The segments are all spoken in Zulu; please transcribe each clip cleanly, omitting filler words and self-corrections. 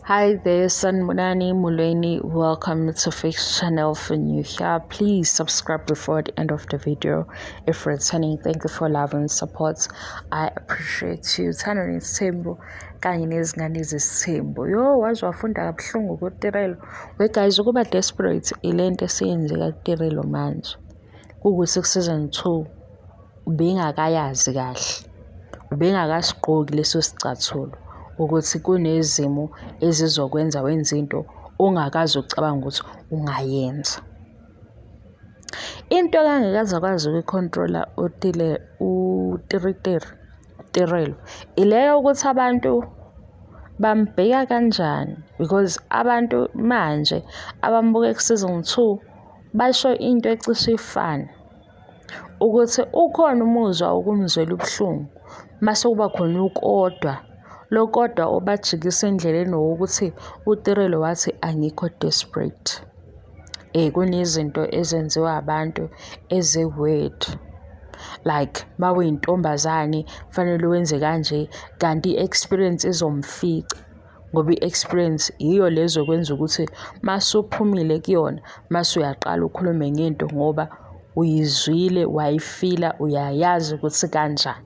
Hi there, Sanmunani Muleni. Welcome to Fix Channel. For new here, please subscribe before the end of the video. If returning, thank you for love and support. I appreciate you. Thanani Sembo kanye nezingane zeSembo. Yo, wazwafunda kabuhlungu kuTirelo. We guys, ukuba desperate ilento esiyenzeka kuTirelo manje. Ukuthi season 2 ubengakayazi kahle. Ubengakasigqoki leso sicathulo. Ukuthi kunezimo ezizokwenza wenza into ongakazi ucabanga ukuthi ungayenza. Into angekaze akwazi ukuyicontrola uTirelo ileyo ukuthi abantu bambheka kanjani, because abantu manje abambuke ku-season 2 basho into ecishe ifane ukuthi ukhona umuzwa ukumzwela ubuhlungu mase kuba khona ukodwa lo kodwa obajikisa endleleni wokuthi uTirelo wathi angikho desperate. Kunezinto ezenziwa abantu eze-weird, like mawuyintombazane fanele wenze kanje, kanti i-experience izomfica ngoba i-experience iyo lezo kwenza ukuthi masuphumile kuyona mase uyaqala ukhulume ngento ngoba uyizwile, wayifila, uyayazi ukuthi kanjani.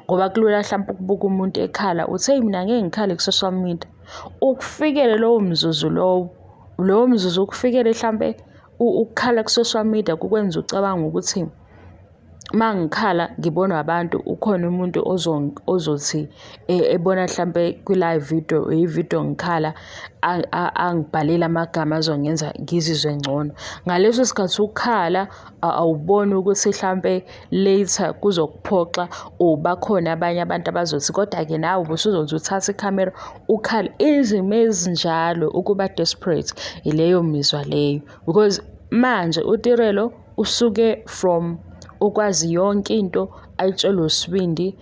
Ngoba kulula mhlawumbe ukubuka umuntu ekhala uthi hey mina ngeke ngikhale ku-social media, ukufikele lowo mzuzu lowo mzuzu ukufikele mhlawumbe ukukhala ku-social media kukwenza ucabanga ukuthi mangikhala ngibonwa abantu ukhona umuntu ozothi ebona mhlambe kwi-live video i-video ngikhala angibhalele amagama azongenza ngizizwe ngcono. Ngaleso sikhathi ukukhala awuboni ukuthi mhlambe later kuzokuphoxa bakhona abanye abantu abazothi kodwa-ke nawe ubusuzothi uthatha ikhamera ukhala. Izimo ezinjalo ukuba desperate ileyo mizwa leyo, because manje uTirelo usuke from ukwazi yonke into ayitshelwe uSibindi,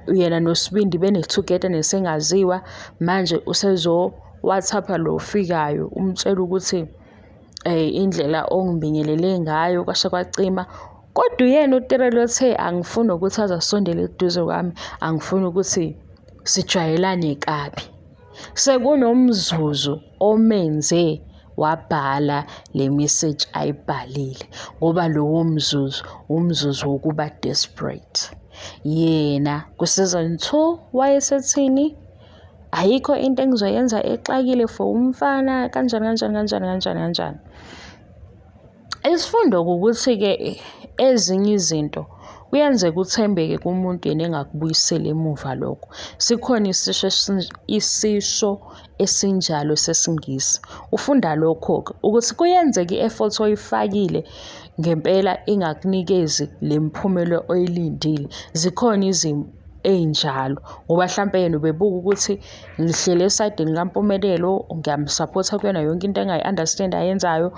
yena noSibindi bene-together nesengaziwa. Manje usezo WhatsApp lo ofikayo umtshela ukuthi indlela ongibingelele ngayo kwasha kwacima, kodwa yena uTirelo uthe angifuni ukuthi azasondele eduze kwami, angifuni ukuthi sijwayelane kabi. Sekunomzuzu omenze wabhala le message ayibhalile ngoba lowo mzuzu umzuzu wokuba desperate. Yena ku-season 2 wayesethini ayikho into engizoyenza exakile for umfana kanjani. Isifundo ukuthi-ke ezinye izinto kuyenzeka uthembeke kumuntu yena engakubuyiseli emuva lokho. Sikhona isisho esinjalo sesiNgisi. Ufunda lokho-ke ukuthi kuyenzeka i-effort oyifakile ngempela ingakunikezi le mphumelo oyilindile. Zikhona izimo ey'njalo ngoba mhlampe yena ubebuka ukuthi ngihlele esayidini likaMpumelelo, ngiyamsupporta kuyona yonke into engayi-understand ayenzayo,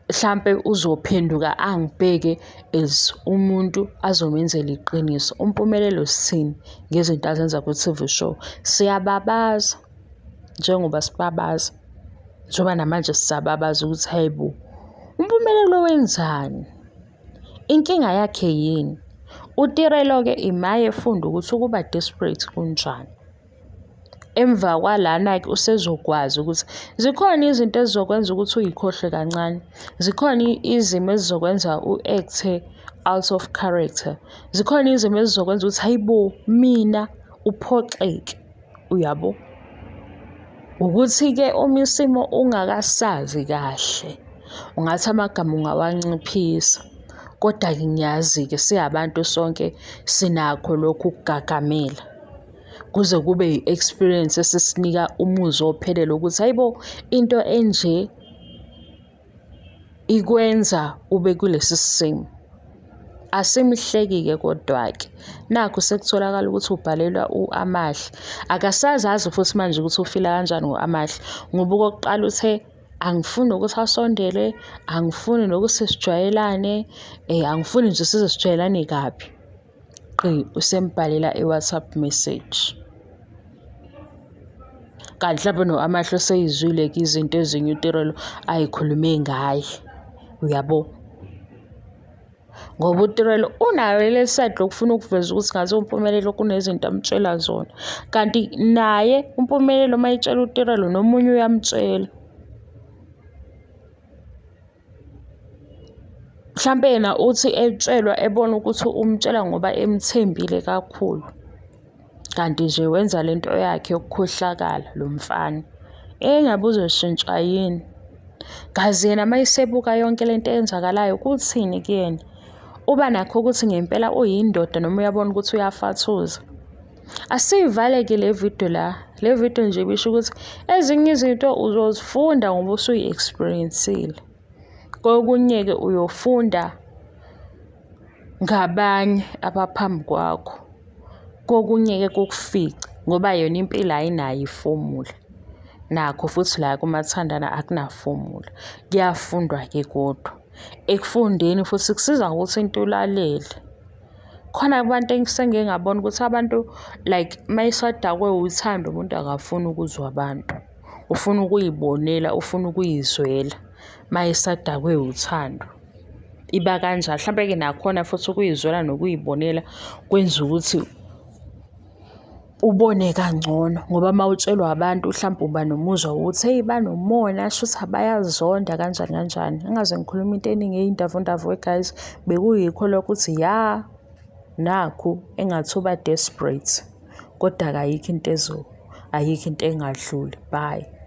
mhlampe uzophenduka angibheke as umuntu azomenzela iqiniso. uMpumelelo sithini ngezinto azenza ku-TV show? Siyababaza njengoba sibabaza, njengoba namanje sisababaza ukuthi hayibo uMpumelelo wenzani, inkinga yakhe yini? uTirelo-ke imaye efunda ukuthi ukuba desperate kunjani. Emva kwalana-ke usezokwazi ukuthi zikhona izinto ezizokwenza ukuthi uyikhohle kancane, zikhona izimo ezizokwenza u-acte out of character, zikhona izimo ezizokwenza ukuthi hayibo mina uphoxeke, uyabo. Ukuthi-ke uma isimo ungakasazi kahle ungathi amagama ungawanciphisa, kodwa-ke ngiyazi-ke siyabantu sonke sinakho lokhu ukugagamela kuze kube yi-experience esisinika umuzwa ophelele ukuthi hayibo into enje ikwenza ube kulesi simo. Asimhleki-ke kodwa-ke nakho sekutholakala ukuthi ubhalelwa u-Amahle. Akasazazi futhi manje ukuthi ufila kanjani ngo-Amahle ngoba okokuqala uthe angifuni ukuthi asondele, angifuni nokuthi sijwayelane, angifuni nje size sijwayelane kabi. Usembhalela i-WhatsApp message. Kanti mhlawumbe no-Amahle useyizwile-ke izinto ezinye uTirelo ayikhulume ngaye, uyabo. ngoba uTirelo unayo le side lokufuna ukuveza ukuthi ngathi uMpumelelo kunezinto amtshela zona, kanti naye uMpumelelo uma etshela uTirelo nomunye uyamtshela. Mhlampe yena uthi etshelwa ebona ukuthi umtshela ngoba emthembile kakhulu, kanti nje wenza lento yakhe yokukhohlakala lo mfana. Engabe uzoshintsha yini? Kazi yena uma esebuka yonke lento eyenzakalayo kuthini kuyena? Uba nakho ukuthi ngempela uyindoda noma uyabona ukuthi uyafathuza? Asiyivale-ke le video la. Le video nje bisho ukuthi ezinye izinto uzozifunda ngoba usuyi-experience-ile. Kokunye-ke uyofunda ngabanye abaphambi kwakho. Kokunye-ke kukufice ngoba yona impilo ayinayo ifomula. Nakho futhi la kumathandana akunafomula. Kuyafundwa-ke kodwa. Ekufundeni futhi kusiza ngokuthi into ulalele. Khona abantu engike ngabona ukuthi abantu like mayesadakwe uthando umuntu akafuni ukuzwa abantu. Ufuna ukuyibonela, ufuna ukuyizwela mayesadakwe uthando. Iba kanjalo. Mhlampe-ke nakhona futhi ukuyizwela nokuyibonela kwenza ukuthi ubone kangcono ngoba mawutshelwa abantu mhlawumbe uba nomuzwa ukuthi hey banomona shuthi abayazonda kanjani kanjani. Angaze ngikhuluma into eningi eyindavundavo guys, bekuyikho lokho ukuthi ya nakhu engathi uba desperate kodwa ayikho into engadluli. Bye.